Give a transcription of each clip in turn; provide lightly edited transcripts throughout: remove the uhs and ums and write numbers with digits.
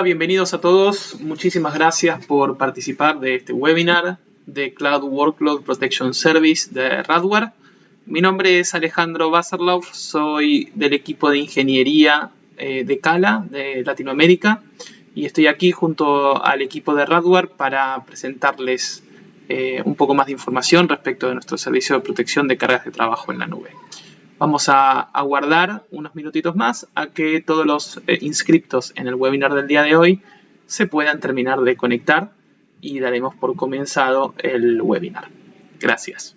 Bienvenidos a todos. Muchísimas gracias por participar de este webinar de Cloud Workload Protection Service de Radware. Mi nombre es Alejandro Wasserlauf, soy del equipo de ingeniería de Cala de Latinoamérica y estoy aquí junto al equipo de Radware para presentarles un poco más de información respecto de nuestro servicio de protección de cargas de trabajo en la nube. Vamos a aguardar unos minutitos más a que todos los inscriptos en el webinar del día de hoy se puedan terminar de conectar y daremos por comenzado el webinar. Gracias.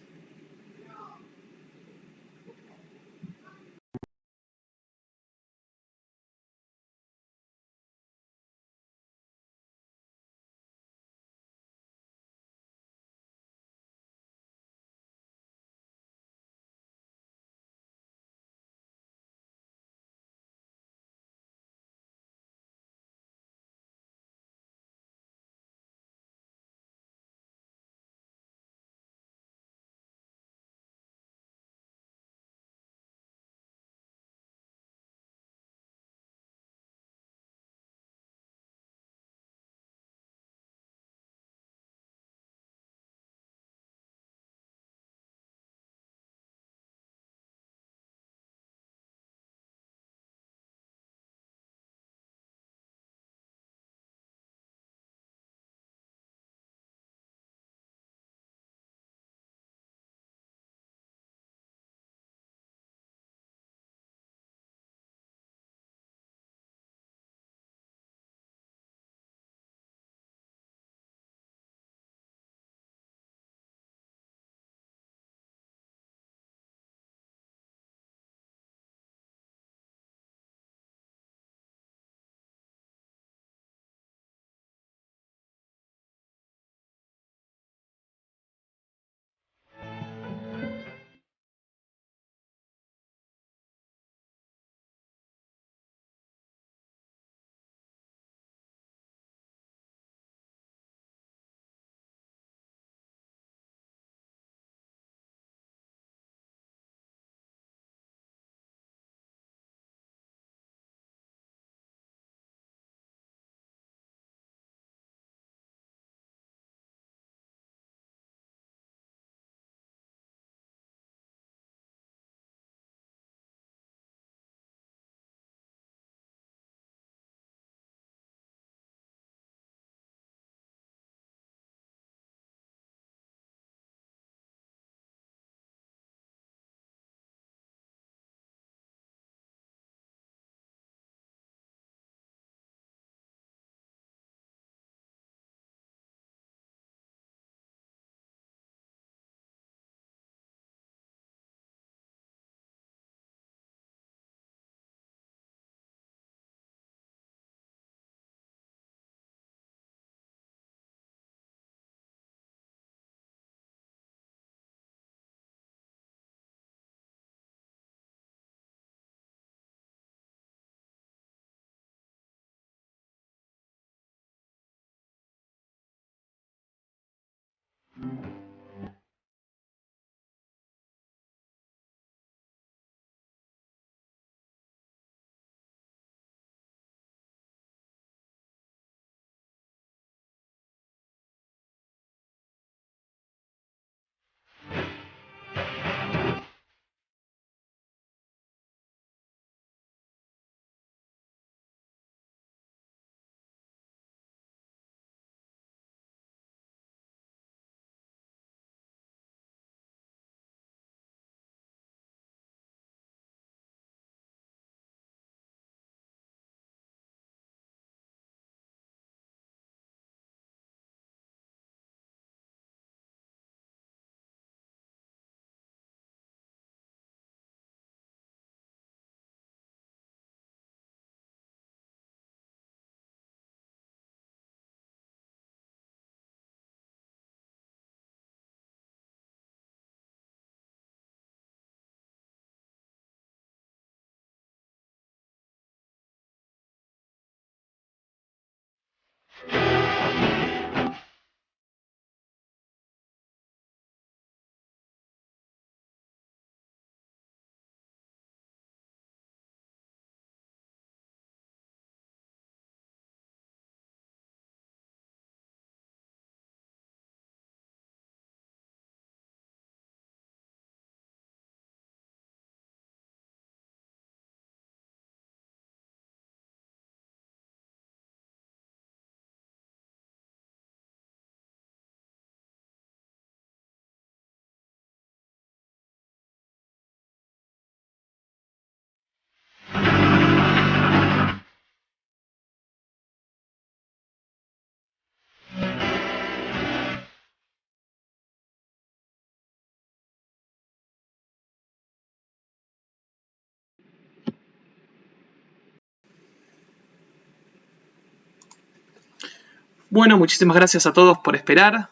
Bueno, muchísimas gracias a todos por esperar.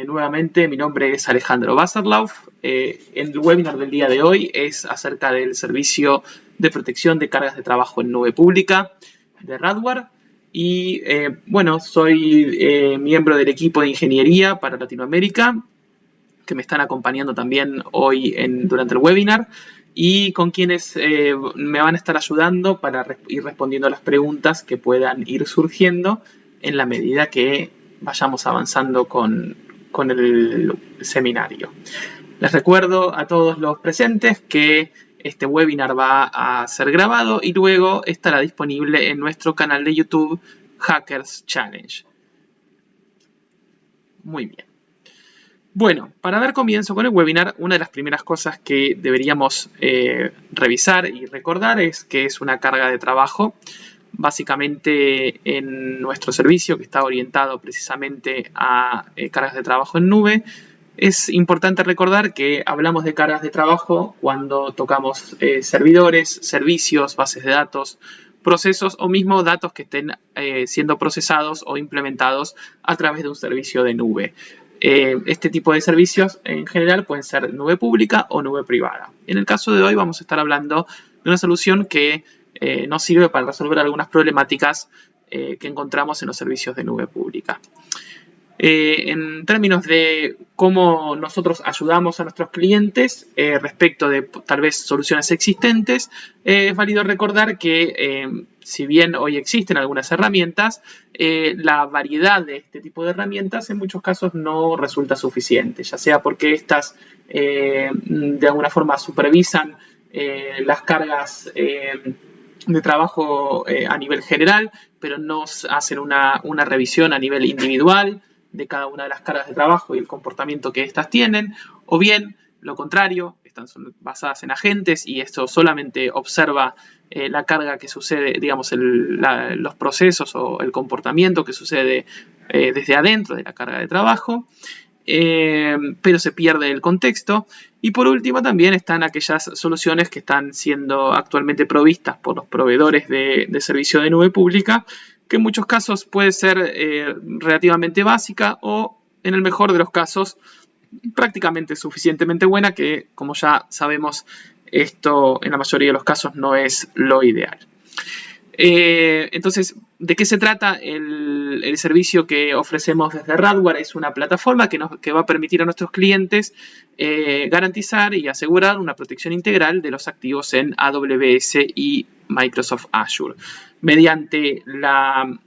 Nuevamente, mi nombre es Alejandro Wasserlauf. El webinar del día de hoy es acerca del servicio de protección de cargas de trabajo en nube pública de Radware. Y bueno, soy miembro del equipo de ingeniería para Latinoamérica, que me están acompañando también hoy durante el webinar, y con quienes me van a estar ayudando para ir respondiendo a las preguntas que puedan ir surgiendo en la medida que vayamos avanzando con el seminario. Les recuerdo a todos los presentes que este webinar va a ser grabado y luego estará disponible en nuestro canal de YouTube Hackers Challenge. Muy bien. Bueno, para dar comienzo con el webinar, una de las primeras cosas que deberíamos revisar y recordar es que es una carga de trabajo. Básicamente en nuestro servicio, que está orientado precisamente a cargas de trabajo en nube, es importante recordar que hablamos de cargas de trabajo cuando tocamos servidores, servicios, bases de datos, procesos o mismo datos que estén siendo procesados o implementados a través de un servicio de nube. Este tipo de servicios en general pueden ser nube pública o nube privada. En el caso de hoy vamos a estar hablando de una solución que nos sirve para resolver algunas problemáticas que encontramos en los servicios de nube pública. En términos de cómo nosotros ayudamos a nuestros clientes respecto de tal vez soluciones existentes, es válido recordar que si bien hoy existen algunas herramientas, la variedad de este tipo de herramientas en muchos casos no resulta suficiente, ya sea porque estas de alguna forma supervisan las cargas de trabajo a nivel general, pero no hacen una revisión a nivel individual de cada una de las cargas de trabajo y el comportamiento que éstas tienen, o bien lo contrario, son basadas en agentes y esto solamente observa la carga que sucede, digamos, los procesos o el comportamiento que sucede desde adentro de la carga de trabajo, pero se pierde el contexto. Y por último también están aquellas soluciones que están siendo actualmente provistas por los proveedores de servicio de nube pública, que en muchos casos puede ser relativamente básica o, en el mejor de los casos, prácticamente suficientemente buena, que como ya sabemos, esto en la mayoría de los casos no es lo ideal. Entonces, ¿de qué se trata el servicio que ofrecemos desde Radware? Es una plataforma que va a permitir a nuestros clientes garantizar y asegurar una protección integral de los activos en AWS y Microsoft Azure, mediante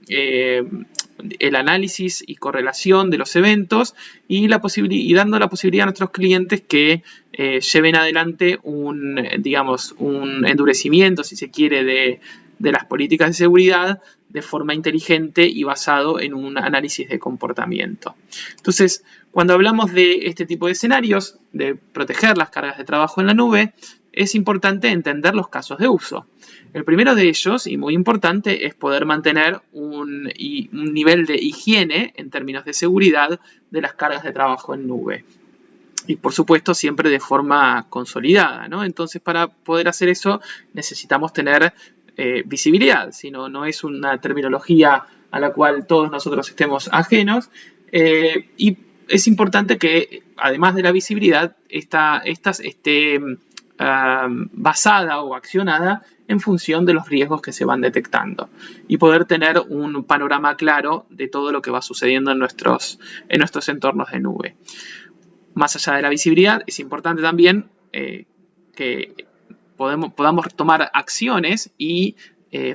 el análisis y correlación de los eventos y dando la posibilidad a nuestros clientes que lleven adelante un endurecimiento, si se quiere, de las políticas de seguridad de forma inteligente y basado en un análisis de comportamiento. Entonces, cuando hablamos de este tipo de escenarios, de proteger las cargas de trabajo en la nube, es importante entender los casos de uso. El primero de ellos, y muy importante, es poder mantener un nivel de higiene en términos de seguridad de las cargas de trabajo en nube. Y por supuesto siempre de forma consolidada, ¿no? Entonces, para poder hacer eso necesitamos tener visibilidad, si no es una terminología a la cual todos nosotros estemos ajenos, y es importante que además de la visibilidad esta esté basada o accionada en función de los riesgos que se van detectando y poder tener un panorama claro de todo lo que va sucediendo en nuestros entornos de nube. Más allá de la visibilidad, es importante también que podamos tomar acciones y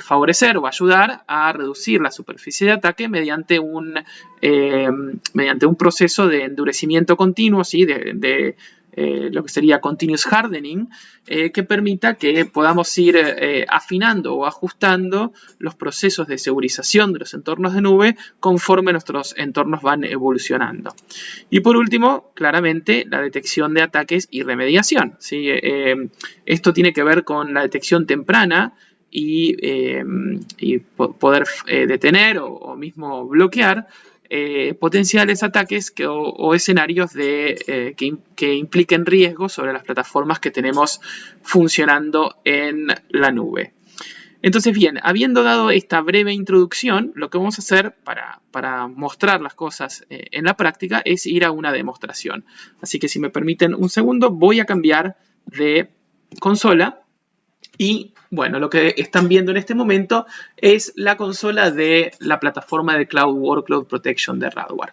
favorecer o ayudar a reducir la superficie de ataque mediante un proceso de endurecimiento continuo, ¿sí? de lo que sería continuous hardening, que permita que podamos ir afinando o ajustando los procesos de segurización de los entornos de nube conforme nuestros entornos van evolucionando. Y por último, claramente, la detección de ataques y remediación, ¿sí? Esto tiene que ver con la detección temprana y poder detener o mismo bloquear potenciales ataques o escenarios que impliquen riesgos sobre las plataformas que tenemos funcionando en la nube. Entonces, bien, habiendo dado esta breve introducción, lo que vamos a hacer para mostrar las cosas en la práctica es ir a una demostración. Así que si me permiten un segundo, voy a cambiar de consola y, bueno, lo que están viendo en este momento es la consola de la plataforma de Cloud Workload Protection de Radware.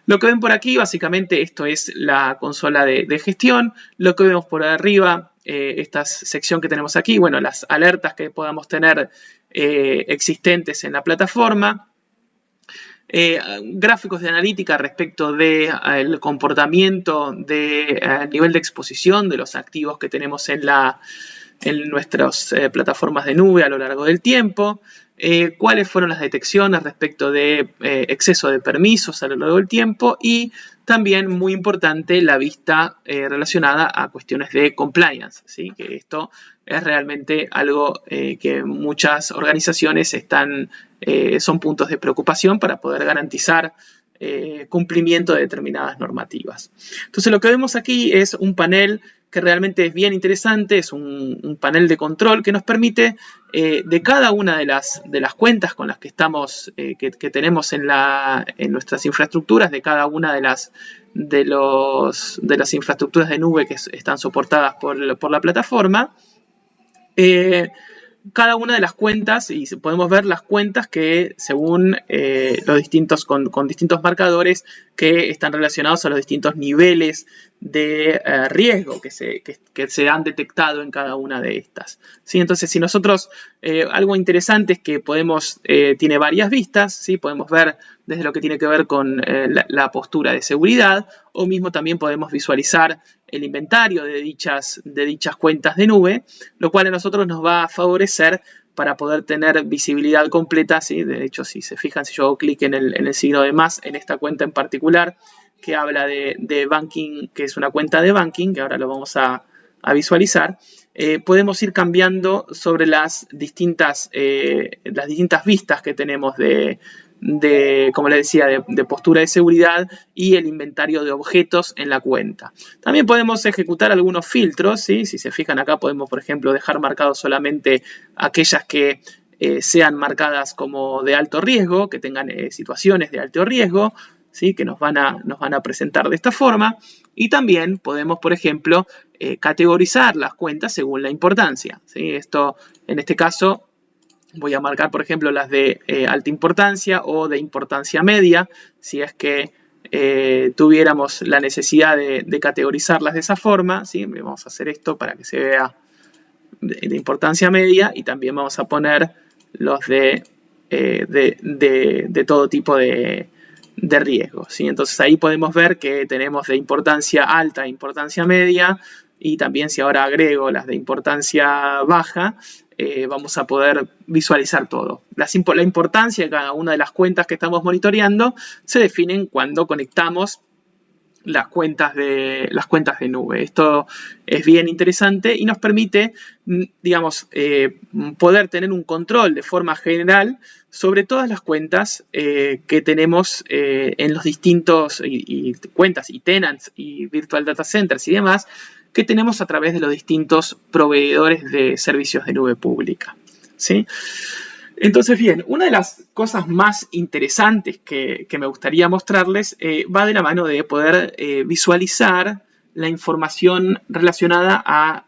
Lo que ven por aquí, básicamente, esto es la consola de gestión. Lo que vemos por arriba, esta sección que tenemos aquí, bueno, las alertas que podamos tener existentes en la plataforma. Gráficos de analítica respecto del comportamiento del nivel de exposición de los activos que tenemos en nuestras plataformas de nube a lo largo del tiempo, cuáles fueron las detecciones respecto de exceso de permisos a lo largo del tiempo y también, muy importante, la vista relacionada a cuestiones de compliance, ¿sí? Que esto es realmente algo que muchas organizaciones son puntos de preocupación para poder garantizar cumplimiento de determinadas normativas. Entonces, lo que vemos aquí es un panel que realmente es bien interesante, es un panel de control que nos permite de cada una de las cuentas con las que estamos, que tenemos en nuestras infraestructuras, de cada una de las infraestructuras de nube que están soportadas por la plataforma, cada una de las cuentas, y podemos ver las cuentas que según los distintos, con distintos marcadores que están relacionados a los distintos niveles de riesgo que se han detectado en cada una de estas, ¿sí? Entonces, si nosotros, algo interesante es que tiene varias vistas, ¿sí? Podemos ver desde lo que tiene que ver con la postura de seguridad, o mismo también podemos visualizar el inventario de dichas cuentas de nube, lo cual a nosotros nos va a favorecer para poder tener visibilidad completa, ¿sí? De hecho, si se fijan, si yo hago clic en el signo de más en esta cuenta en particular, que habla de banking, que es una cuenta de banking, que ahora lo vamos a visualizar, podemos ir cambiando sobre las distintas vistas que tenemos como les decía, de postura de seguridad y el inventario de objetos en la cuenta. También podemos ejecutar algunos filtros, ¿sí? Si se fijan acá podemos, por ejemplo, dejar marcados solamente aquellas que sean marcadas como de alto riesgo, que tengan situaciones de alto riesgo, ¿sí? Que nos van a presentar de esta forma. Y también podemos, por ejemplo, categorizar las cuentas según la importancia, ¿sí? Esto, en este caso, voy a marcar, por ejemplo, las de alta importancia o de importancia media, si es que tuviéramos la necesidad de categorizarlas de esa forma, ¿sí? Vamos a hacer esto para que se vea de importancia media y también vamos a poner los de todo tipo de riesgo, ¿sí? Entonces ahí podemos ver que tenemos de importancia alta, importancia media, y también si ahora agrego las de importancia baja, vamos a poder visualizar todo. La importancia de cada una de las cuentas que estamos monitoreando se definen cuando conectamos las cuentas de nube. Esto es bien interesante y nos permite, digamos, poder tener un control de forma general sobre todas las cuentas que tenemos en los distintos cuentas y tenants y virtual data centers y demás que tenemos a través de los distintos proveedores de servicios de nube pública, ¿sí? Entonces, bien, una de las cosas más interesantes que me gustaría mostrarles va de la mano de poder visualizar la información relacionada al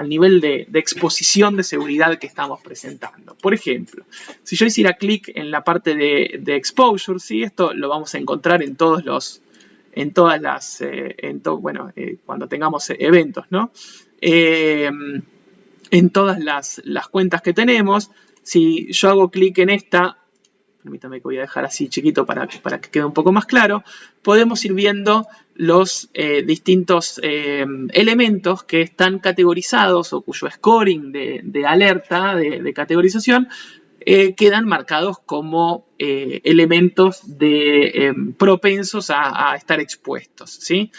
nivel de exposición de seguridad que estamos presentando. Por ejemplo, si yo hiciera clic en la parte de exposure, ¿sí? Esto lo vamos a encontrar en cuando tengamos eventos, ¿no? En todas las cuentas que tenemos. Si yo hago clic en esta, permítame que voy a dejar así chiquito para que quede un poco más claro, podemos ir viendo los distintos elementos que están categorizados o cuyo scoring de alerta, de categorización, quedan marcados como elementos propensos a estar expuestos, ¿sí?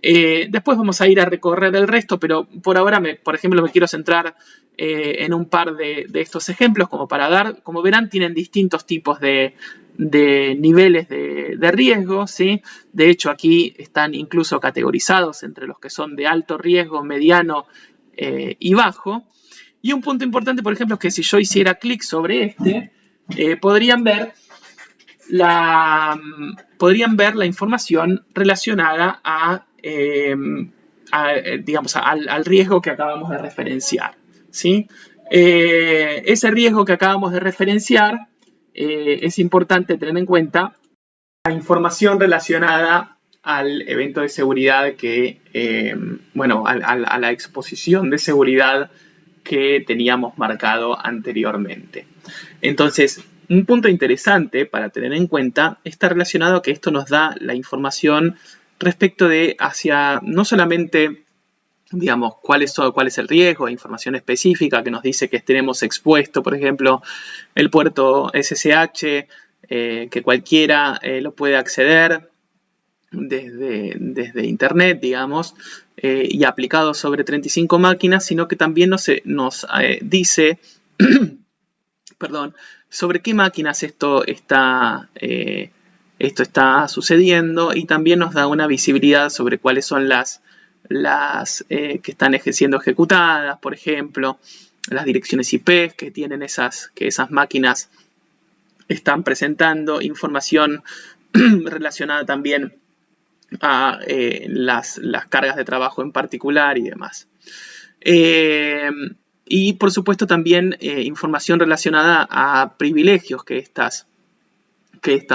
Después vamos a ir a recorrer el resto, pero por ahora, por ejemplo, me quiero centrar en un par de estos ejemplos como verán, tienen distintos tipos de niveles de riesgo, ¿sí? De hecho, aquí están incluso categorizados entre los que son de alto riesgo, mediano y bajo. Y un punto importante, por ejemplo, es que si yo hiciera clic sobre este, podrían ver la información relacionada digamos, al riesgo que acabamos de referenciar, ¿sí? Ese riesgo que acabamos de referenciar es importante tener en cuenta la información relacionada al evento de seguridad bueno, a la exposición de seguridad que teníamos marcado anteriormente. Entonces, un punto interesante para tener en cuenta está relacionado a que esto nos da la información respecto de no solamente, digamos, cuál es el riesgo, información específica que nos dice que tenemos expuesto, por ejemplo, el puerto SSH, que cualquiera lo puede acceder desde internet, digamos, y aplicado sobre 35 máquinas, sino que también nos dice perdón, sobre qué máquinas esto está sucediendo, y también nos da una visibilidad sobre cuáles son las que están siendo ejecutadas, por ejemplo, las direcciones IP que tienen que esas máquinas están presentando, información relacionada también a las cargas de trabajo en particular y demás. Y por supuesto también información relacionada a privilegios que estas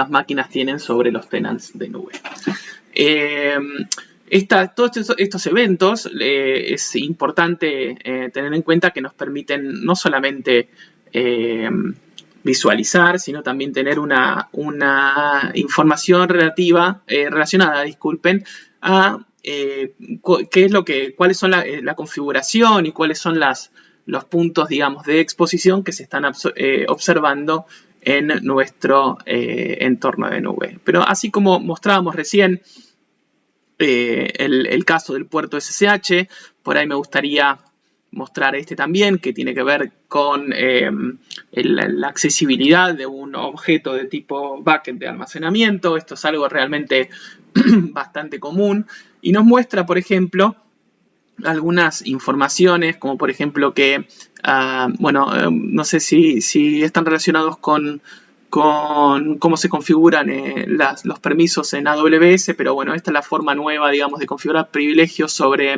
máquinas tienen sobre los tenants de nube. Todos estos eventos es importante tener en cuenta que nos permiten no solamente visualizar, sino también tener una información relacionada, a cuáles son la configuración y cuáles son los puntos, digamos, de exposición que se están observando en nuestro entorno de nube. Pero así como mostrábamos recién el caso del puerto SSH, por ahí me gustaría mostrar este también, que tiene que ver con la accesibilidad de un objeto de tipo bucket de almacenamiento. Esto es algo realmente bastante común y nos muestra, por ejemplo, algunas informaciones, como por ejemplo que, bueno, no sé si están relacionados con cómo se configuran los permisos en AWS, pero bueno, esta es la forma nueva, digamos, de configurar privilegios sobre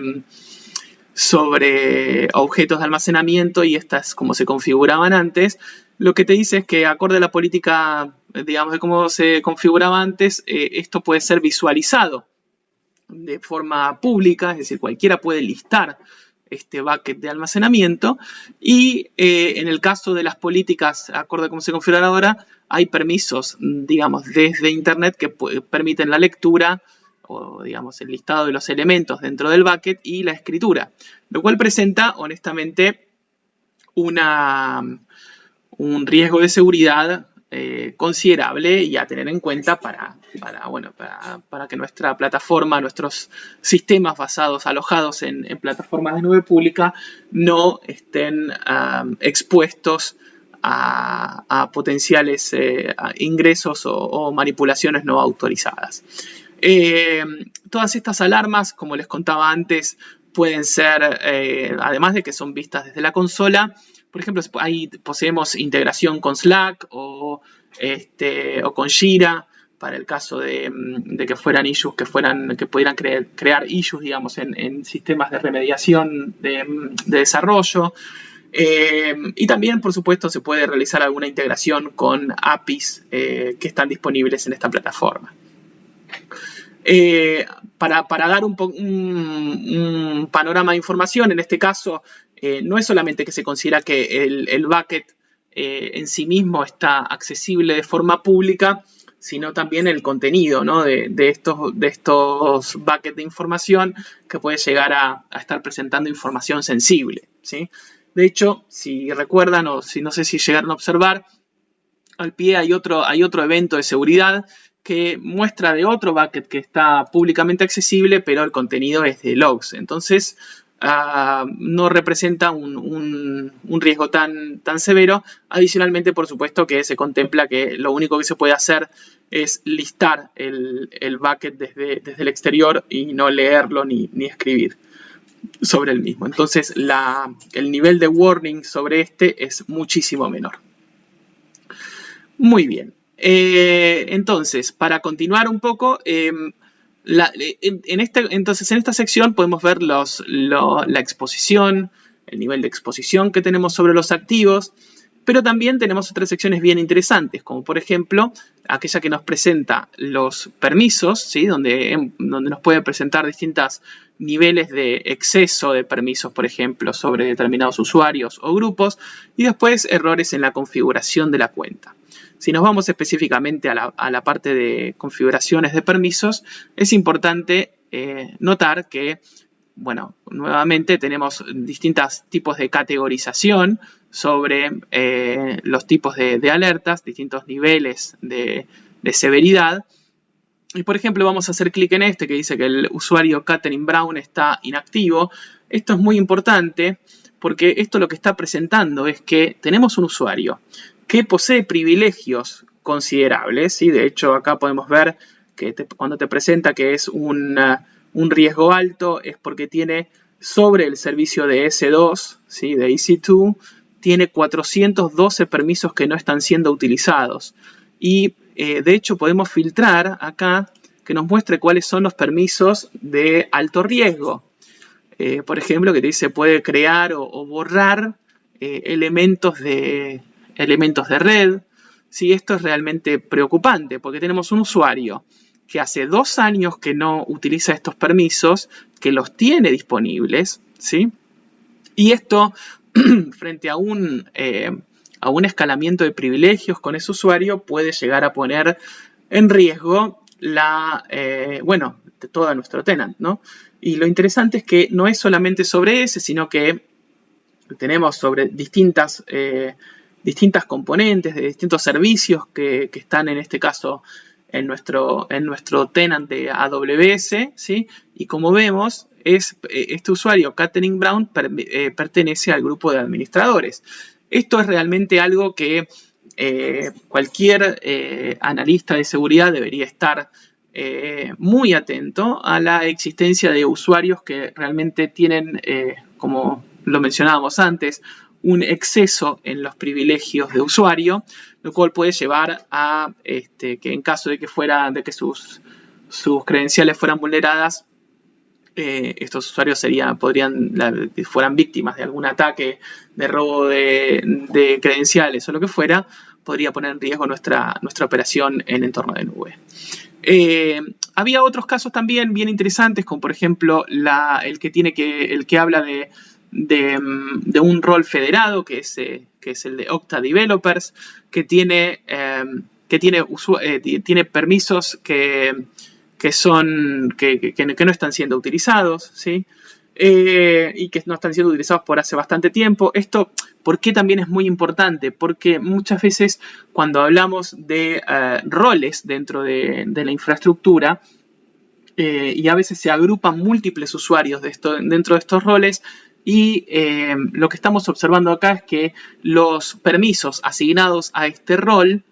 objetos de almacenamiento, y estas como se configuraban antes. Lo que te dice es que, acorde a la política, digamos, de cómo se configuraba antes, esto puede ser visualizado de forma pública, es decir, cualquiera puede listar este bucket de almacenamiento, y en el caso de las políticas, acorde a cómo se configuran ahora, hay permisos, digamos, desde Internet que permiten la lectura o, digamos, el listado de los elementos dentro del bucket y la escritura, lo cual presenta, honestamente, un riesgo de seguridad considerable y a tener en cuenta para que nuestra plataforma, nuestros sistemas alojados en plataformas de nube pública no estén expuestos a potenciales ingresos o manipulaciones no autorizadas. Todas estas alarmas, como les contaba antes, pueden ser, además de que son vistas desde la consola, por ejemplo, poseemos integración con Slack o con Jira, para el caso de que fueran issues que pudieran crear issues, digamos, en sistemas de remediación de desarrollo. Y también, por supuesto, se puede realizar alguna integración con APIs que están disponibles en esta plataforma. Para dar un panorama de información, en este caso, no es solamente que se considera que el bucket en sí mismo está accesible de forma pública, sino también el contenido, ¿no?, de estos buckets de información, que puede llegar a estar presentando información sensible, ¿sí? De hecho, si recuerdan, o no sé si llegaron a observar, al pie hay otro evento de seguridad que muestra de otro bucket que está públicamente accesible, pero el contenido es de logs. Entonces, no representa un riesgo tan severo. Adicionalmente, por supuesto, que se contempla que lo único que se puede hacer es listar el bucket desde el exterior y no leerlo ni escribir. sobre el mismo. Entonces el nivel de warning sobre este es muchísimo menor. Muy bien. Entonces, para continuar un poco, en esta sección podemos ver la exposición, el nivel de exposición que tenemos sobre los activos, pero también tenemos otras secciones bien interesantes, como por ejemplo aquella que nos presenta los permisos, ¿sí? donde nos puede presentar distintos niveles de exceso de permisos, por ejemplo, sobre determinados usuarios o grupos, y después errores en la configuración de la cuenta. Si nos vamos específicamente a la parte de configuraciones de permisos, es importante notar que, bueno, nuevamente tenemos distintos tipos de categorización sobre los tipos de alertas, distintos niveles de severidad. Y por ejemplo, vamos a hacer clic en este que dice que el usuario Catherine Brown está inactivo. Esto es muy importante porque esto lo que está presentando es que tenemos un usuario que posee privilegios considerables, ¿sí? De hecho, acá podemos ver que cuando te presenta que es un riesgo alto, es porque tiene sobre el servicio de S2, ¿sí? De EC2, tiene 412 permisos que no están siendo utilizados. Y de hecho podemos filtrar acá que nos muestre cuáles son los permisos de alto riesgo. Por ejemplo, que te dice puede crear o borrar elementos de red. Sí, esto es realmente preocupante porque tenemos un usuario que hace 2 años que no utiliza estos permisos, que los tiene disponibles, ¿sí? Y esto, frente a un escalamiento de privilegios con ese usuario, puede llegar a poner en riesgo todo nuestro tenant, ¿no? Y lo interesante es que no es solamente sobre ese, sino que tenemos sobre distintas componentes de distintos servicios que están en este caso en nuestro tenant de AWS, ¿sí? Y como vemos, este usuario, Catherine Brown, pertenece al grupo de administradores. Esto es realmente algo que cualquier analista de seguridad debería estar muy atento a la existencia de usuarios que realmente tienen, como lo mencionábamos antes, un exceso en los privilegios de usuario, lo cual puede llevar a que en caso de que sus credenciales fueran vulneradas, estos usuarios fueran víctimas de algún ataque de robo de credenciales o lo que fuera, podría poner en riesgo nuestra operación en entorno de nube. Había otros casos también bien interesantes, como por ejemplo el que habla de un rol federado, que es el de Okta Developers, que tiene permisos que no están siendo utilizados, ¿sí? Y que no están siendo utilizados por hace bastante tiempo. Esto, ¿por qué también es muy importante? Porque muchas veces cuando hablamos de roles dentro de la infraestructura, y a veces se agrupan múltiples usuarios dentro de estos roles, y lo que estamos observando acá es que los permisos asignados a este rol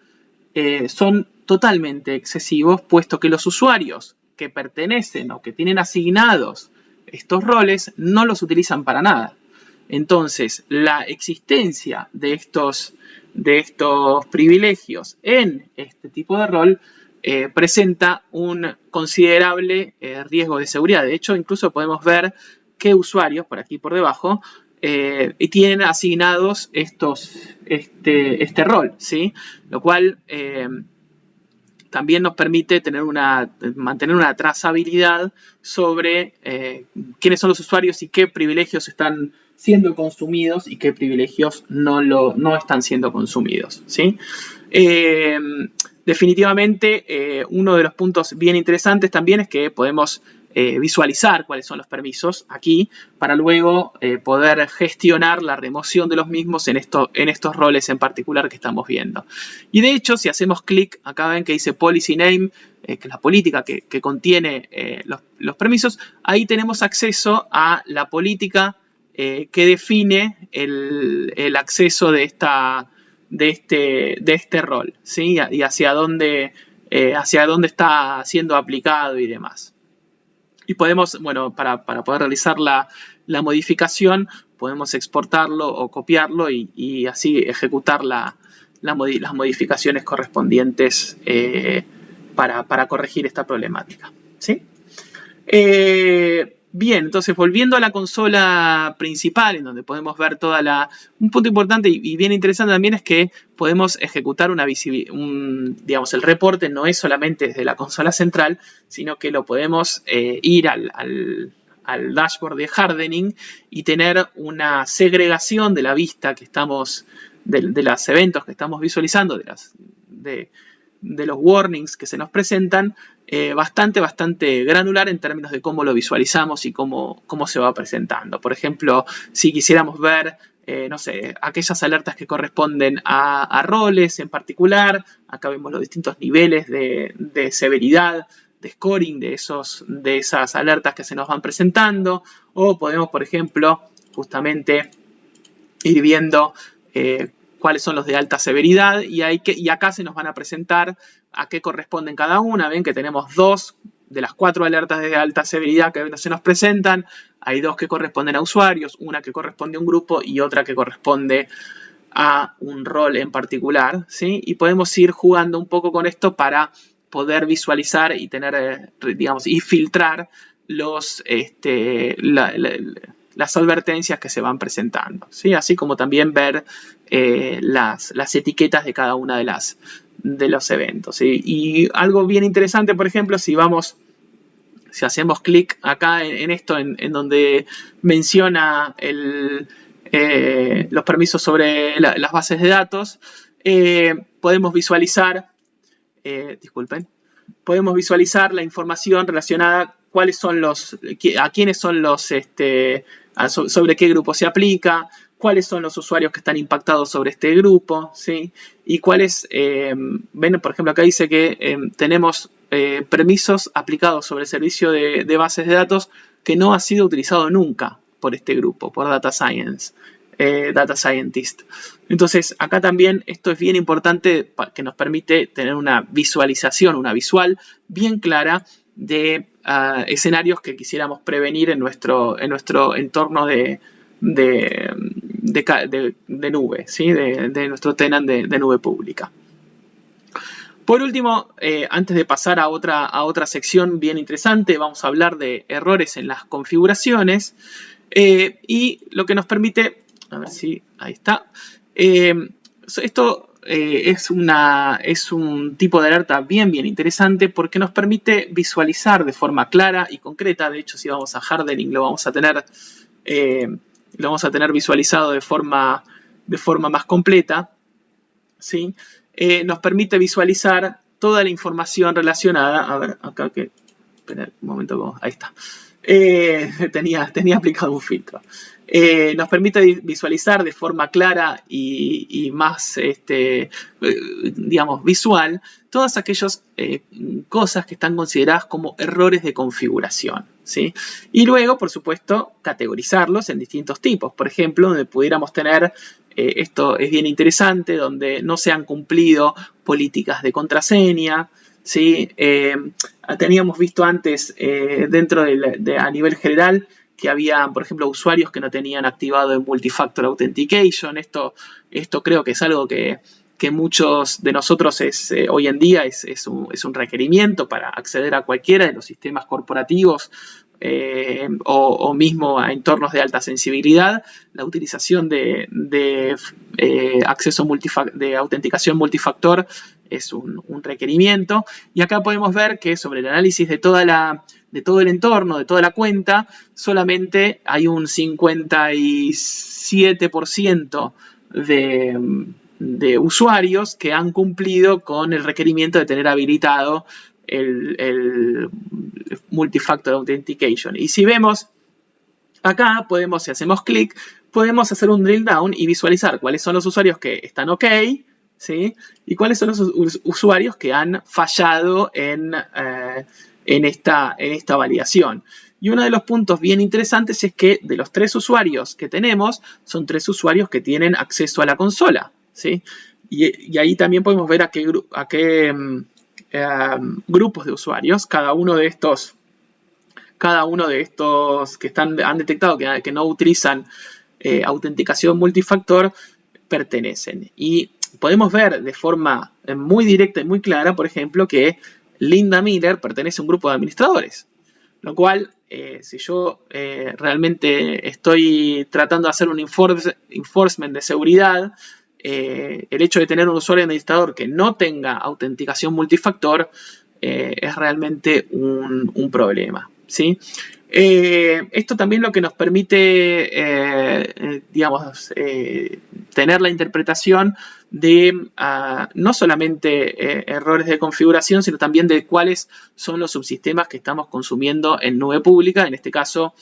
son totalmente excesivos, puesto que los usuarios que pertenecen o que tienen asignados estos roles no los utilizan para nada. Entonces, la existencia de estos privilegios en este tipo de rol presenta un considerable riesgo de seguridad. De hecho, incluso podemos ver qué usuarios, por aquí por debajo, tienen asignados este rol, ¿sí? Lo cual también nos permite mantener una trazabilidad sobre quiénes son los usuarios y qué privilegios están siendo consumidos y qué privilegios no están siendo consumidos, ¿sí? Definitivamente, uno de los puntos bien interesantes también es que podemos visualizar cuáles son los permisos aquí para luego poder gestionar la remoción de los mismos en estos roles en particular que estamos viendo. Y de hecho, si hacemos clic, acá ven que dice Policy Name, que es la política que contiene los permisos, ahí tenemos acceso a la política que define el acceso de este rol, ¿sí? Y hacia dónde está siendo aplicado y demás. Y podemos, bueno, para poder realizar la la modificación, podemos exportarlo o copiarlo y así ejecutar las modificaciones correspondientes para corregir esta problemática, ¿sí? Bien, entonces volviendo a la consola principal, en donde podemos ver un punto importante y bien interesante también es que podemos ejecutar digamos, el reporte no es solamente desde la consola central, sino que lo podemos ir al dashboard de hardening y tener una segregación de la vista que estamos, de los eventos que estamos visualizando, de los warnings que se nos presentan, bastante granular en términos de cómo lo visualizamos y cómo se va presentando. Por ejemplo, si quisiéramos ver, no sé, aquellas alertas que corresponden a roles en particular, acá vemos los distintos niveles de severidad, de scoring de esas alertas que se nos van presentando, o podemos, por ejemplo, justamente ir viendo cuáles son los de alta severidad y acá se nos van a presentar a qué corresponden cada una. Ven que tenemos 2 de las 4 alertas de alta severidad que se nos presentan. Hay 2 que corresponden a usuarios, una que corresponde a un grupo y otra que corresponde a un rol en particular, ¿sí? Y podemos ir jugando un poco con esto para poder visualizar y tener, digamos, y filtrar las advertencias que se van presentando, ¿sí? Así como también ver las etiquetas de cada una de los eventos, ¿sí? Y algo bien interesante, por ejemplo, si hacemos clic acá en esto, en donde menciona los permisos sobre las bases de datos, podemos visualizar, podemos visualizar la información relacionada a quiénes son sobre qué grupo se aplica, cuáles son los usuarios que están impactados sobre este grupo, ¿sí? Y cuáles, ven, por ejemplo, acá dice que tenemos permisos aplicados sobre el servicio de bases de datos que no ha sido utilizado nunca por este grupo, por Data Scientist. Entonces, acá también esto es bien importante que nos permite tener una visualización, una visual bien clara de escenarios que quisiéramos prevenir en nuestro entorno de nube, ¿sí? de nuestro tenant de nube pública. Por último, antes de pasar a otra sección bien interesante, vamos a hablar de errores en las configuraciones y lo que nos permite, a ver si ahí está, esto es un tipo de alerta bien interesante porque nos permite visualizar de forma clara y concreta. De hecho, si vamos a hardening lo vamos a tener visualizado de forma más completa, ¿sí? Nos permite visualizar toda la información relacionada. A ver, acá que... Espera un momento, ahí está. Tenía aplicado un filtro. Nos permite visualizar de forma clara y más, digamos, visual, todas aquellas cosas que están consideradas como errores de configuración, ¿sí? Y luego, por supuesto, categorizarlos en distintos tipos. Por ejemplo, donde pudiéramos tener, esto es bien interesante, donde no se han cumplido políticas de contraseña, ¿sí? Teníamos visto antes, dentro a nivel general, que había, por ejemplo, usuarios que no tenían activado el Multifactor Authentication. Esto creo que es algo que muchos de nosotros hoy en día es un requerimiento para acceder a cualquiera de los sistemas corporativos o mismo a entornos de alta sensibilidad. La utilización de acceso de autenticación multifactor es un requerimiento. Y acá podemos ver que sobre el análisis de todo el entorno, de toda la cuenta, solamente hay un 57% de usuarios que han cumplido con el requerimiento de tener habilitado el Multifactor Authentication. Y si vemos acá, si hacemos clic, podemos hacer un drill down y visualizar cuáles son los usuarios que están ok, ¿sí? Y cuáles son los usuarios que han fallado en esta validación. Y uno de los puntos bien interesantes es que de los 3 usuarios que tenemos, son 3 usuarios que tienen acceso a la consola, ¿sí? Y ahí también podemos ver a qué grupos de usuarios, cada uno de estos cada uno de estos que han detectado que no utilizan autenticación multifactor pertenecen. Y podemos ver de forma muy directa y muy clara, por ejemplo, que Linda Miller pertenece a un grupo de administradores. Lo cual, si yo realmente estoy tratando de hacer un enforcement de seguridad, el hecho de tener un usuario administrador que no tenga autenticación multifactor es realmente un problema, ¿sí? Esto también lo que nos permite, digamos, tener la interpretación de no solamente errores de configuración, sino también de cuáles son los subsistemas que estamos consumiendo en nube pública, en este caso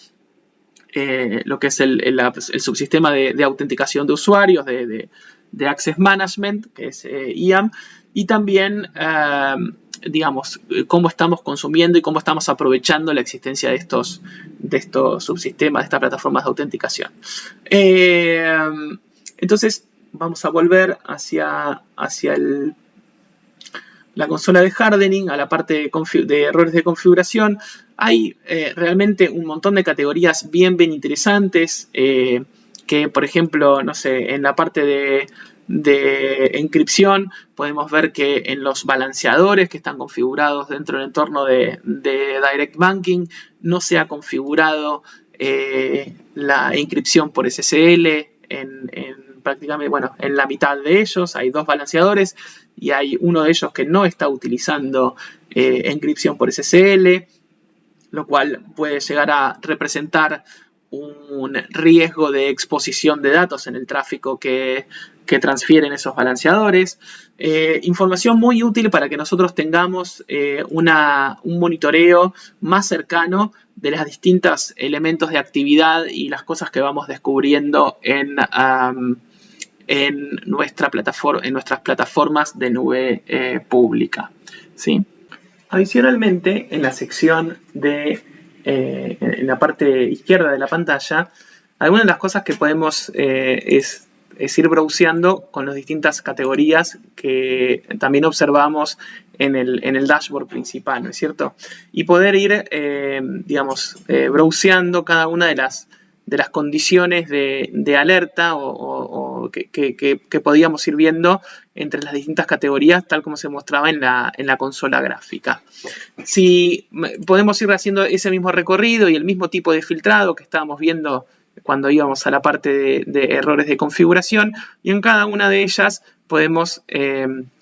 lo que es el subsistema de autenticación de usuarios, de Access Management, que es IAM, y también, digamos, cómo estamos consumiendo y cómo estamos aprovechando la existencia de estos subsistemas, de estas plataformas de autenticación. Entonces, vamos a volver hacia la consola de hardening, a la parte de errores de configuración. Hay realmente un montón de categorías bien interesantes que, por ejemplo, no sé, en la parte de encripción podemos ver que en los balanceadores que están configurados dentro del entorno de Direct Banking no se ha configurado la encripción por SSL prácticamente, bueno, en la mitad de ellos hay dos balanceadores y hay uno de ellos que no está utilizando encripción por SSL, lo cual puede llegar a representar un riesgo de exposición de datos en el tráfico que transfieren esos balanceadores. Información muy útil para que nosotros tengamos un monitoreo más cercano de los distintos elementos de actividad y las cosas que vamos descubriendo en nuestras plataformas de nube pública, ¿sí? Adicionalmente, en la sección en la parte izquierda de la pantalla, algunas de las cosas que podemos es ir browseando con las distintas categorías que también observamos en el dashboard principal, ¿no es cierto? Y poder ir, digamos, browseando cada una de las condiciones de alerta o que podíamos ir viendo entre las distintas categorías, tal como se mostraba en la consola gráfica. Si podemos ir haciendo ese mismo recorrido y el mismo tipo de filtrado que estábamos viendo cuando íbamos a la parte de errores de configuración, y en cada una de ellas podemos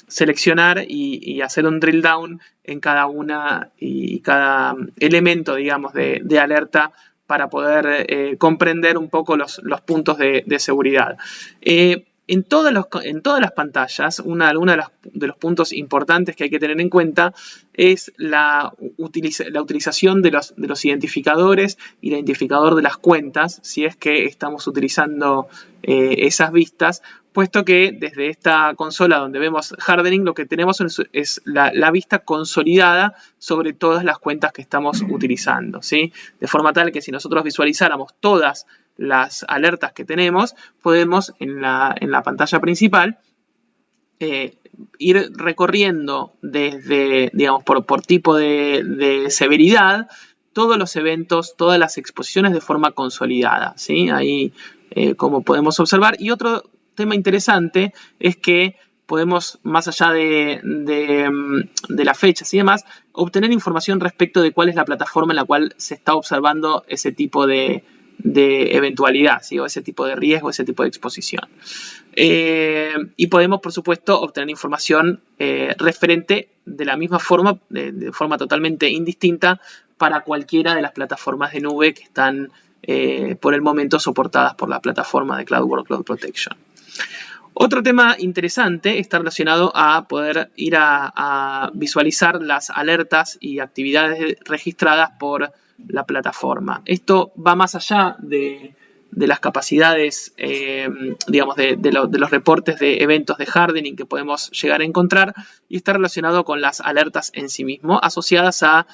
seleccionar y hacer un drill down en cada una y cada elemento, digamos, de alerta para poder comprender un poco los puntos de seguridad. En todas las pantallas, uno de los puntos importantes que hay que tener en cuenta es la utilización de los identificadores y el identificador de las cuentas, si es que estamos utilizando esas vistas, puesto que desde esta consola donde vemos hardening, lo que tenemos es la vista consolidada sobre todas las cuentas que estamos utilizando, ¿sí? De forma tal que si nosotros visualizáramos todas las alertas que tenemos, podemos en la pantalla principal ir recorriendo desde, digamos, por tipo de severidad, todos los eventos, todas las exposiciones de forma consolidada, ¿sí? Ahí, como podemos observar. Y otro tema interesante es que podemos, más allá de las fechas y demás, obtener información respecto de cuál es la plataforma en la cual se está observando ese tipo de eventualidad, ¿sí? O ese tipo de riesgo, ese tipo de exposición. Y podemos, por supuesto, obtener información referente de la misma forma, de forma totalmente indistinta, para cualquiera de las plataformas de nube que están por el momento soportadas por la plataforma de Cloud Workload Protection. Otro tema interesante está relacionado a poder ir a visualizar las alertas y actividades registradas por la plataforma. Esto va más allá de las capacidades, digamos, de los reportes de eventos de hardening que podemos llegar a encontrar, y está relacionado con las alertas en sí mismo, asociadas a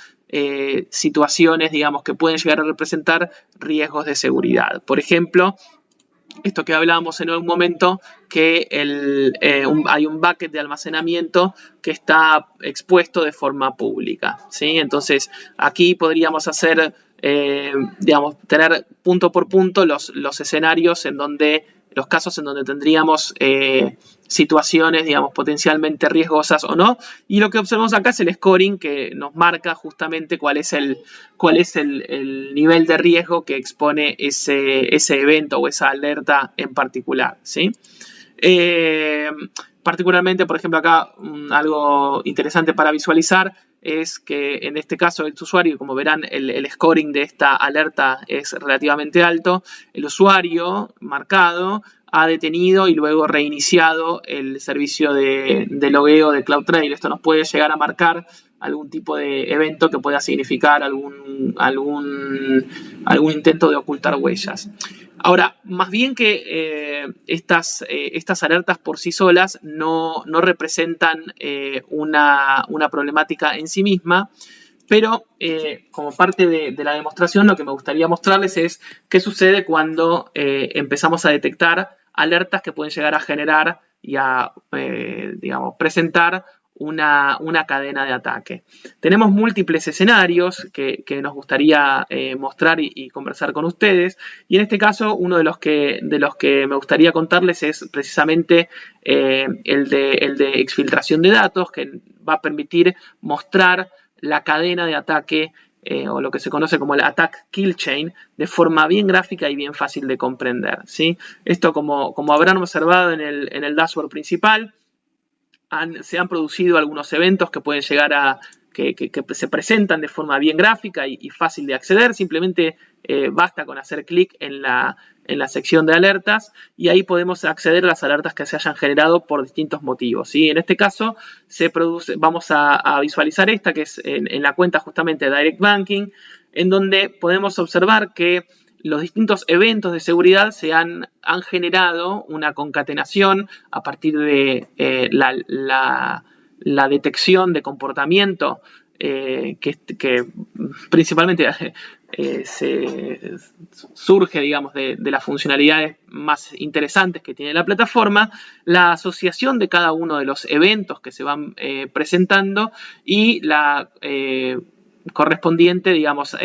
situaciones, digamos, que pueden llegar a representar riesgos de seguridad. Por ejemplo, esto que hablábamos en un momento, que hay un bucket de almacenamiento que está expuesto de forma pública, ¿sí? Entonces, aquí podríamos hacer digamos, tener punto por punto los escenarios en donde, los casos en donde tendríamos situaciones, digamos, potencialmente riesgosas o no. Y lo que observamos acá es el scoring que nos marca justamente cuál es el nivel de riesgo que expone ese evento o esa alerta en particular, ¿sí? Particularmente, por ejemplo, acá algo interesante para visualizar es que en este caso el usuario, como verán, el scoring de esta alerta es relativamente alto. El usuario marcado ha detenido y luego reiniciado el servicio de logueo de CloudTrail. Esto nos puede llegar a marcar algún tipo de evento que pueda significar algún intento de ocultar huellas. Ahora, más bien que estas alertas por sí solas no representan una problemática en sí misma, pero como parte de la demostración, lo que me gustaría mostrarles es qué sucede cuando empezamos a detectar alertas que pueden llegar a generar y a, digamos, presentar una cadena de ataque. Tenemos múltiples escenarios que nos gustaría mostrar y conversar con ustedes, y en este caso uno de los que me gustaría contarles es precisamente el de exfiltración de datos, que va a permitir mostrar la cadena de ataque o lo que se conoce como el attack kill chain de forma bien gráfica y bien fácil de comprender, ¿sí? Esto, como habrán observado en el dashboard principal, se han producido algunos eventos que pueden llegar a que se presentan de forma bien gráfica y fácil de acceder. Simplemente basta con hacer clic en la sección de alertas y ahí podemos acceder a las alertas que se hayan generado por distintos motivos, ¿sí? En este caso vamos a visualizar esta que es en la cuenta justamente de Direct Banking, en donde podemos observar que los distintos eventos de seguridad han generado una concatenación a partir de la detección de comportamiento que principalmente surge, digamos, de las funcionalidades más interesantes que tiene la plataforma, la asociación de cada uno de los eventos que se van presentando y la correspondiente, digamos,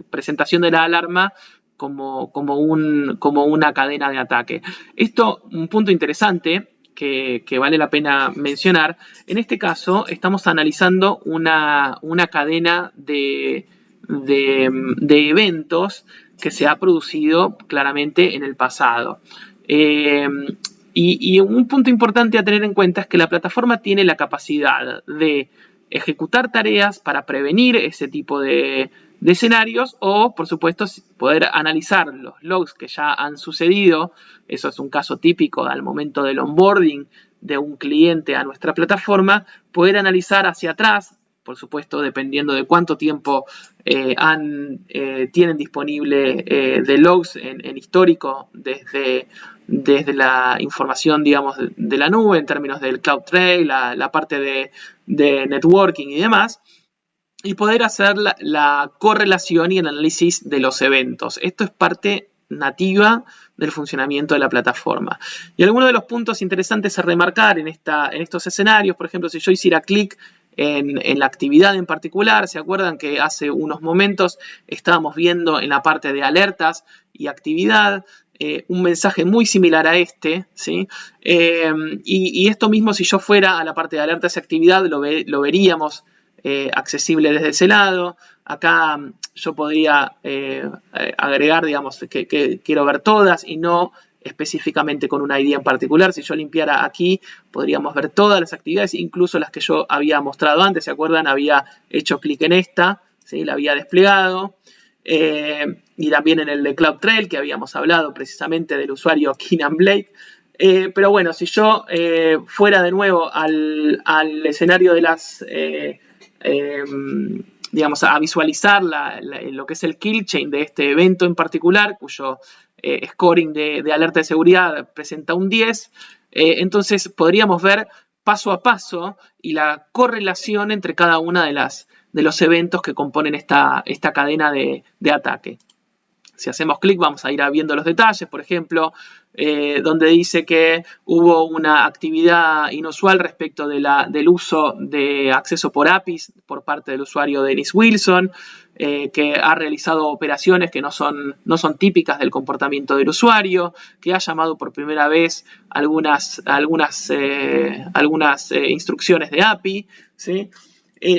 presentación de la alarma como una cadena de ataque. Esto, un punto interesante que vale la pena mencionar, en este caso estamos analizando una cadena de eventos que se ha producido claramente en el pasado. Y un punto importante a tener en cuenta es que la plataforma tiene la capacidad de ejecutar tareas para prevenir ese tipo de escenarios o, por supuesto, poder analizar los logs que ya han sucedido. Eso es un caso típico al momento del onboarding de un cliente a nuestra plataforma, poder analizar hacia atrás, por supuesto, dependiendo de cuánto tiempo tienen disponible de logs en histórico desde la información, digamos, de la nube en términos del CloudTrail, la parte de networking y demás, y poder hacer la correlación y el análisis de los eventos. Esto es parte nativa del funcionamiento de la plataforma. Y algunos de los puntos interesantes a remarcar en estos escenarios, por ejemplo, si yo hiciera clic en la actividad en particular, ¿se acuerdan que hace unos momentos estábamos viendo en la parte de alertas y actividad un mensaje muy similar a este, ¿sí? Y esto mismo, si yo fuera a la parte de alertas y actividad, lo veríamos accesible desde ese lado. Acá yo podría agregar, digamos, que quiero ver todas y no específicamente con una ID en particular. Si yo limpiara aquí, podríamos ver todas las actividades, incluso las que yo había mostrado antes. ¿Se acuerdan? Había hecho clic en esta, ¿sí? La había desplegado. Y también en el de CloudTrail, que habíamos hablado precisamente del usuario Keenan Blake. Pero bueno, si yo fuera de nuevo al escenario de las... digamos, a visualizar lo que es el kill chain de este evento en particular, cuyo scoring de alerta de seguridad presenta un 10, entonces podríamos ver paso a paso y la correlación entre cada una de los eventos que componen esta cadena de ataque. Si hacemos clic vamos a ir viendo los detalles, por ejemplo, donde dice que hubo una actividad inusual respecto del uso de acceso por APIs por parte del usuario Dennis Wilson, que ha realizado operaciones que no son típicas del comportamiento del usuario, que ha llamado por primera vez algunas instrucciones de API, ¿sí?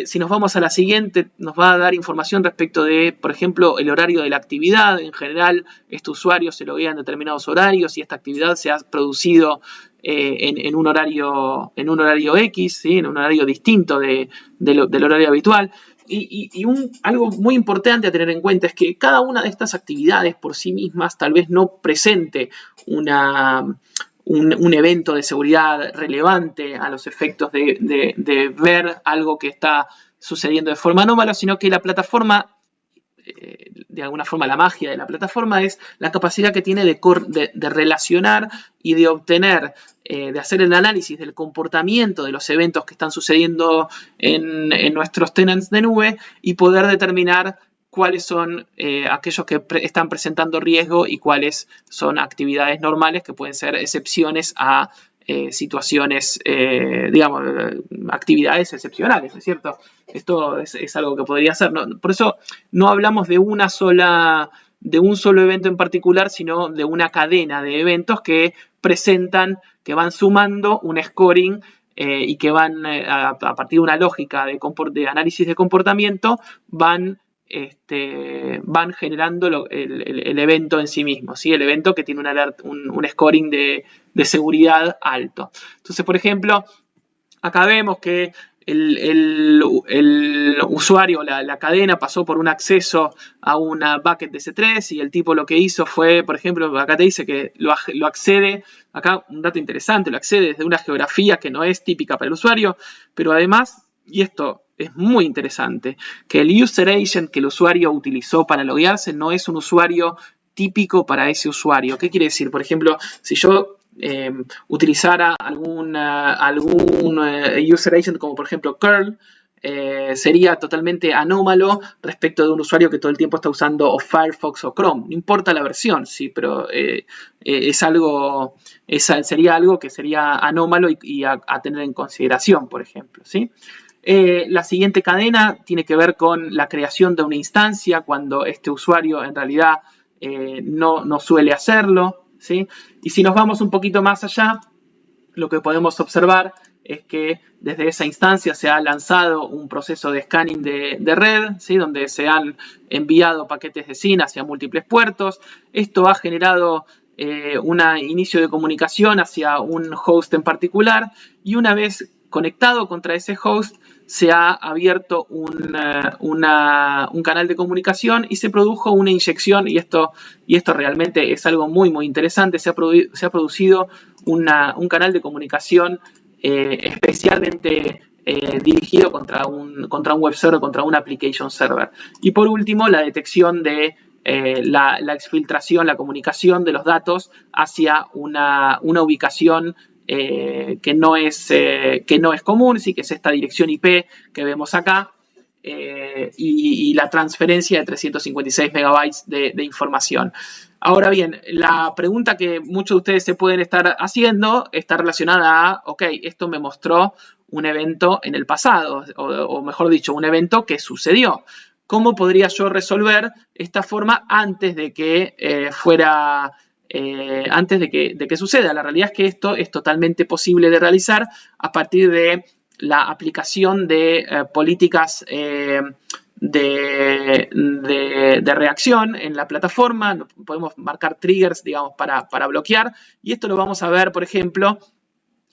Si nos vamos a la siguiente, nos va a dar información respecto de, por ejemplo, el horario de la actividad. En general, este usuario se loguea en determinados horarios y esta actividad se ha producido en un horario X, ¿sí? En un horario distinto del horario habitual. Algo muy importante a tener en cuenta es que cada una de estas actividades por sí mismas tal vez no presente un evento de seguridad relevante a los efectos de ver algo que está sucediendo de forma anómala, sino que la plataforma, de alguna forma la magia de la plataforma es la capacidad que tiene de relacionar y de obtener, de hacer el análisis del comportamiento de los eventos que están sucediendo en nuestros tenants de nube y poder determinar cuáles son aquellos que están presentando riesgo y cuáles son actividades normales que pueden ser excepciones a situaciones, digamos, actividades excepcionales, ¿es cierto? Esto es algo que podría ser, ¿no? Por eso no hablamos de un solo evento en particular, sino de una cadena de eventos que que van sumando un scoring y que van, a partir de una lógica de análisis de comportamiento, van generando el evento en sí mismo, ¿sí? El evento que tiene un scoring de seguridad alto. Entonces, por ejemplo, acá vemos que el usuario, la cadena, pasó por un acceso a una bucket de S3 y el tipo lo que hizo fue, por ejemplo, acá te dice que lo accede, acá un dato interesante, lo accede desde una geografía que no es típica para el usuario, pero además, y esto es muy interesante, que el user agent que el usuario utilizó para loguearse no es un usuario típico para ese usuario. ¿Qué quiere decir? Por ejemplo, si yo utilizara algún user agent como por ejemplo curl, sería totalmente anómalo respecto de un usuario que todo el tiempo está usando o Firefox o Chrome. No importa la versión, sí, pero sería algo que sería anómalo y a tener en consideración, por ejemplo, ¿sí? La siguiente cadena tiene que ver con la creación de una instancia cuando este usuario en realidad no suele hacerlo, ¿sí? Y si nos vamos un poquito más allá, lo que podemos observar es que desde esa instancia se ha lanzado un proceso de scanning de red, ¿sí? Donde se han enviado paquetes de SYN hacia múltiples puertos. Esto ha generado un inicio de comunicación hacia un host en particular y una vez conectado contra ese host se ha abierto un canal de comunicación y se produjo una inyección y esto realmente es algo muy muy interesante. Se ha producido un canal de comunicación especialmente dirigido contra un web server, contra un application server. Y por último, la detección de la exfiltración, la comunicación de los datos hacia una ubicación que no es común, sí, que es esta dirección IP que vemos acá, y la transferencia de 356 megabytes de información. Ahora bien, la pregunta que muchos de ustedes se pueden estar haciendo está relacionada a, ok, esto me mostró un evento en el pasado, o mejor dicho, un evento que sucedió. ¿Cómo podría yo resolver esta forma antes de que antes de que suceda? La realidad es que esto es totalmente posible de realizar a partir de la aplicación de políticas de reacción en la plataforma. Podemos marcar triggers, digamos, para bloquear. Y esto lo vamos a ver, por ejemplo,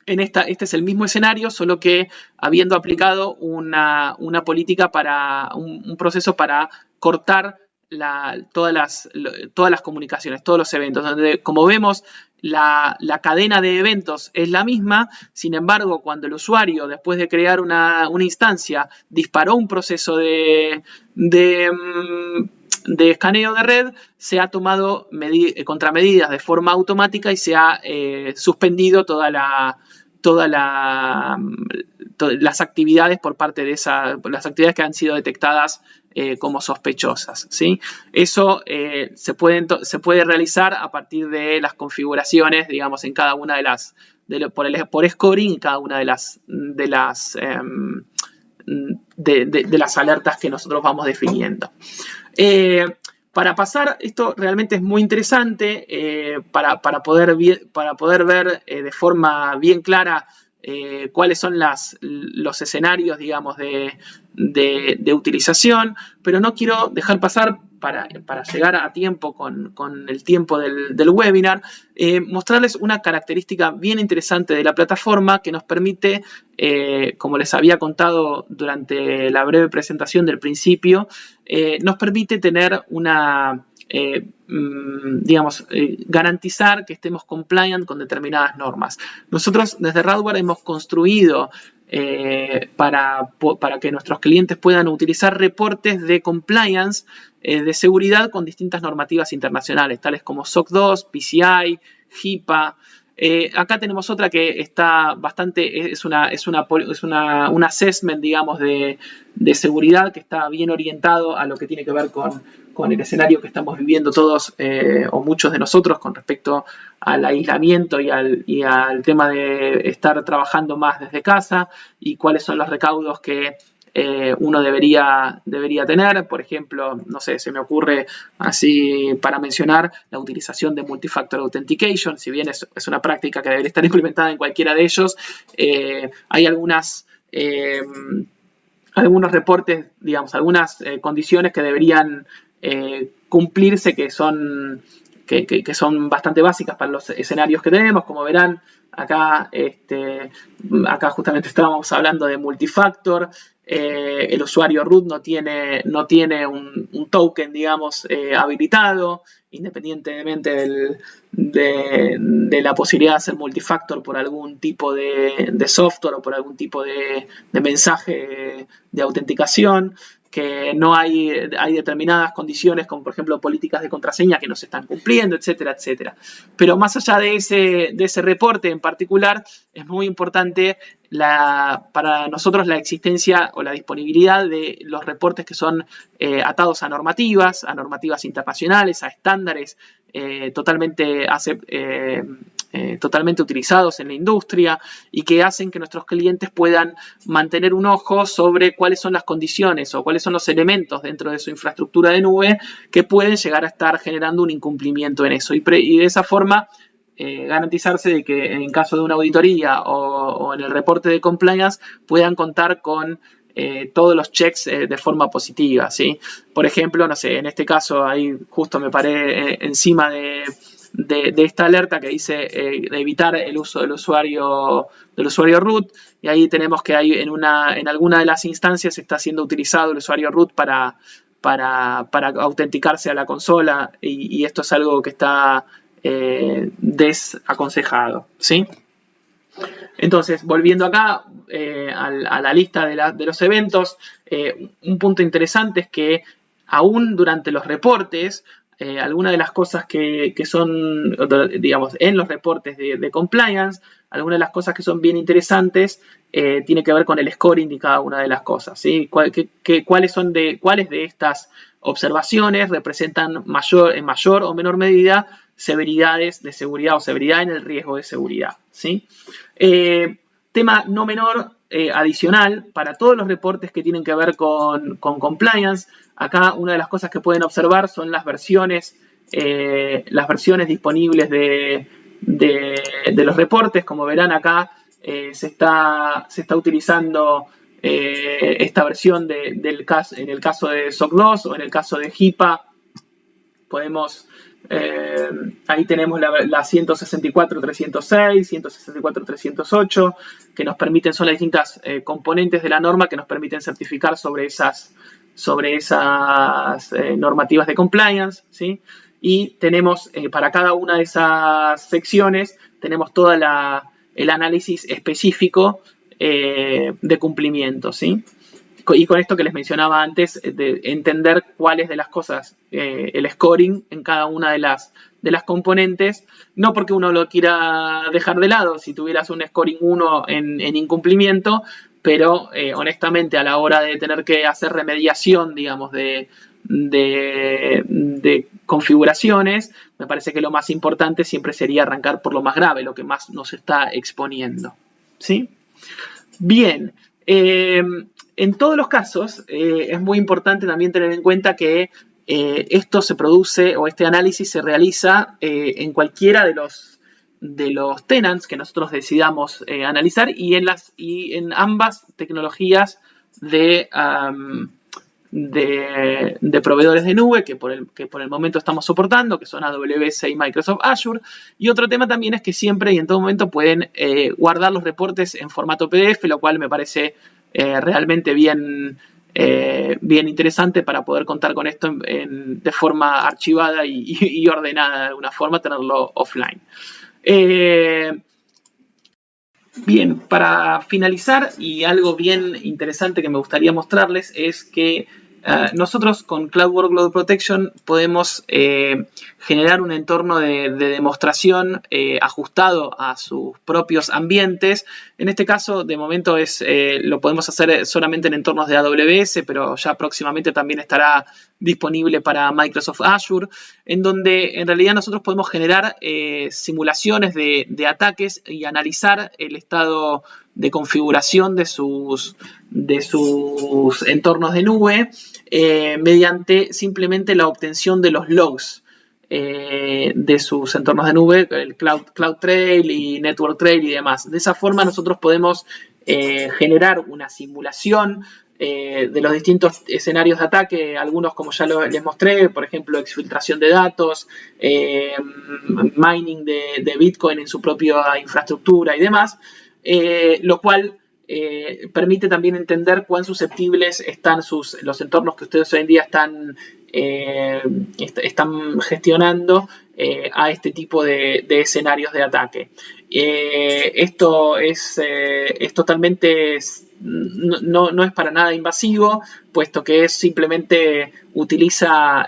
este es el mismo escenario, solo que habiendo aplicado una política un proceso para cortar todas las comunicaciones, todos los eventos, donde, como vemos, la cadena de eventos es la misma. Sin embargo, cuando el usuario, después de crear una instancia, disparó un proceso de escaneo de red, se ha tomado contramedidas de forma automática y se ha suspendido todas las actividades por parte de las actividades que han sido detectadas como sospechosas, ¿sí? Eso se puede realizar a partir de las configuraciones, digamos, en cada una de las, por scoring, en cada una de las alertas que nosotros vamos definiendo. Para pasar, esto realmente es muy interesante para poder ver de forma bien clara cuáles son los escenarios, digamos, de utilización, pero no quiero dejar pasar, para llegar a tiempo con el tiempo del webinar, mostrarles una característica bien interesante de la plataforma que nos permite, como les había contado durante la breve presentación del principio, nos permite tener una, garantizar que estemos compliant con determinadas normas. Nosotros desde Radware hemos construido para que nuestros clientes puedan utilizar reportes de compliance de seguridad con distintas normativas internacionales, tales como SOC 2, PCI, HIPAA. Acá tenemos otra que está bastante, es un assessment, digamos, de seguridad que está bien orientado a lo que tiene que ver con el escenario que estamos viviendo todos o muchos de nosotros con respecto al aislamiento y al tema de estar trabajando más desde casa y cuáles son los recaudos que uno debería tener. Por ejemplo, no sé, se me ocurre así para mencionar la utilización de Multi-Factor Authentication. Si bien es una práctica que debería estar implementada en cualquiera de ellos, hay algunos reportes, digamos, algunas condiciones que deberían cumplirse, que son bastante básicas para los escenarios que tenemos. Como verán, acá justamente estábamos hablando de multifactor. El usuario root no tiene un token, digamos, habilitado, independientemente de la posibilidad de hacer multifactor por algún tipo de software o por algún tipo de mensaje de autenticación, que no hay determinadas condiciones, como por ejemplo políticas de contraseña que no se están cumpliendo, etcétera, etcétera. Pero más allá de ese reporte en particular, es muy importante para nosotros la existencia o la disponibilidad de los reportes que son atados a normativas internacionales, a estándares totalmente utilizados en la industria y que hacen que nuestros clientes puedan mantener un ojo sobre cuáles son las condiciones o cuáles son los elementos dentro de su infraestructura de nube que pueden llegar a estar generando un incumplimiento en eso. Y de esa forma garantizarse de que en caso de una auditoría o en el reporte de compliance puedan contar con todos los checks de forma positiva, ¿sí? Por ejemplo, no sé, en este caso ahí justo me paré encima de esta alerta que dice de evitar el uso del usuario root, y ahí tenemos que hay en alguna de las instancias está siendo utilizado el usuario root para autenticarse a la consola, y esto es algo que está desaconsejado, ¿sí? Entonces, volviendo acá a la lista de los eventos, un punto interesante es que aún durante los reportes, algunas de las cosas que son, digamos, en los reportes de compliance, algunas de las cosas que son bien interesantes tiene que ver con el scoring de cada una de las cosas, ¿sí? ¿Cuáles de estas observaciones representan en mayor o menor medida severidades de seguridad o severidad en el riesgo de seguridad, ¿sí? Tema no menor, adicional, para todos los reportes que tienen que ver con compliance, acá una de las cosas que pueden observar son las versiones disponibles de los reportes. Como verán acá, se está utilizando esta versión en el caso de SOC 2 o en el caso de HIPAA. Podemos, ahí tenemos la 164.306, 164.308, que nos permiten, son las distintas componentes de la norma que nos permiten certificar sobre esas normativas de compliance, ¿sí? Y tenemos para cada una de esas secciones, tenemos todo el análisis específico de cumplimiento, ¿sí? Y con esto que les mencionaba antes, de entender cuáles de las cosas, el scoring en cada una de las componentes, no porque uno lo quiera dejar de lado. Si tuvieras un scoring 1 en incumplimiento, pero honestamente a la hora de tener que hacer remediación, digamos, de configuraciones, me parece que lo más importante siempre sería arrancar por lo más grave, lo que más nos está exponiendo. ¿Sí? Bien. En todos los casos, es muy importante también tener en cuenta que esto se produce, o este análisis se realiza en cualquiera de los tenants que nosotros decidamos analizar y en ambas tecnologías de proveedores de nube que por el momento estamos soportando, que son AWS y Microsoft Azure. Y otro tema también es que siempre y en todo momento pueden guardar los reportes en formato PDF, lo cual me parece realmente bien interesante para poder contar con esto de forma archivada y ordenada de alguna forma, tenerlo offline. Bien, para finalizar, y algo bien interesante que me gustaría mostrarles es que nosotros con Cloud Workload Protection podemos generar un entorno de demostración ajustado a sus propios ambientes. En este caso, de momento, lo podemos hacer solamente en entornos de AWS, pero ya próximamente también estará disponible para Microsoft Azure, en donde en realidad nosotros podemos generar simulaciones de ataques y analizar el estado de configuración de sus entornos de nube mediante simplemente la obtención de los logs de sus entornos de nube, el CloudTrail y NetworkTrail y demás. De esa forma nosotros podemos generar una simulación de los distintos escenarios de ataque, algunos como ya les mostré, por ejemplo, exfiltración de datos, mining de Bitcoin en su propia infraestructura y demás, lo cual permite también entender cuán susceptibles están los entornos que ustedes hoy en día están gestionando a este tipo de escenarios de ataque. Esto es totalmente, no es para nada invasivo, puesto que simplemente utiliza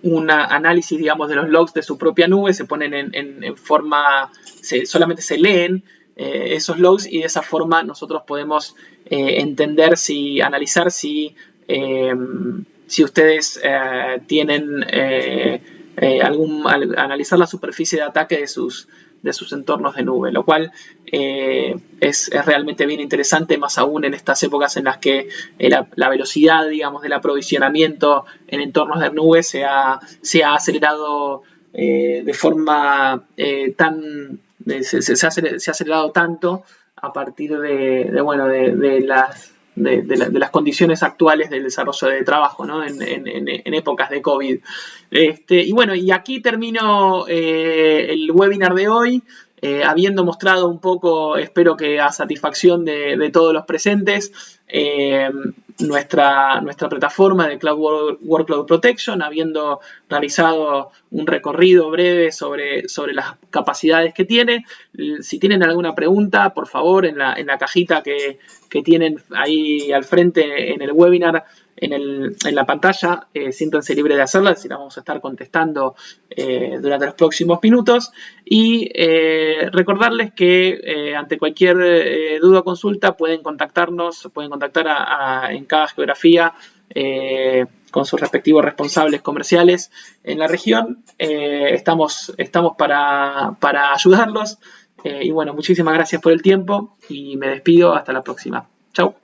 un análisis, digamos, de los logs de su propia nube, se ponen en forma, solamente se leen esos logs y de esa forma nosotros podemos analizar si ustedes tienen analizar la superficie de ataque de sus entornos de nube, lo cual es realmente bien interesante, más aún en estas épocas en las que la velocidad, digamos, del aprovisionamiento en entornos de nube se ha acelerado de forma se ha acelerado tanto a partir de las condiciones actuales del desarrollo de trabajo, ¿no? en épocas de COVID. Y bueno, y aquí termino el webinar de hoy, habiendo mostrado un poco, espero que a satisfacción de todos los presentes, nuestra plataforma de Cloud Workload Protection, habiendo realizado un recorrido breve sobre las capacidades que tiene. Si tienen alguna pregunta, por favor, en la cajita que tienen ahí al frente en el webinar, en la pantalla, siéntanse libres de hacerla, si la vamos a estar contestando durante los próximos minutos. Y recordarles que ante cualquier duda o consulta pueden contactar en cada geografía con sus respectivos responsables comerciales en la región. Estamos para ayudarlos. Y bueno, muchísimas gracias por el tiempo y me despido hasta la próxima. Chau.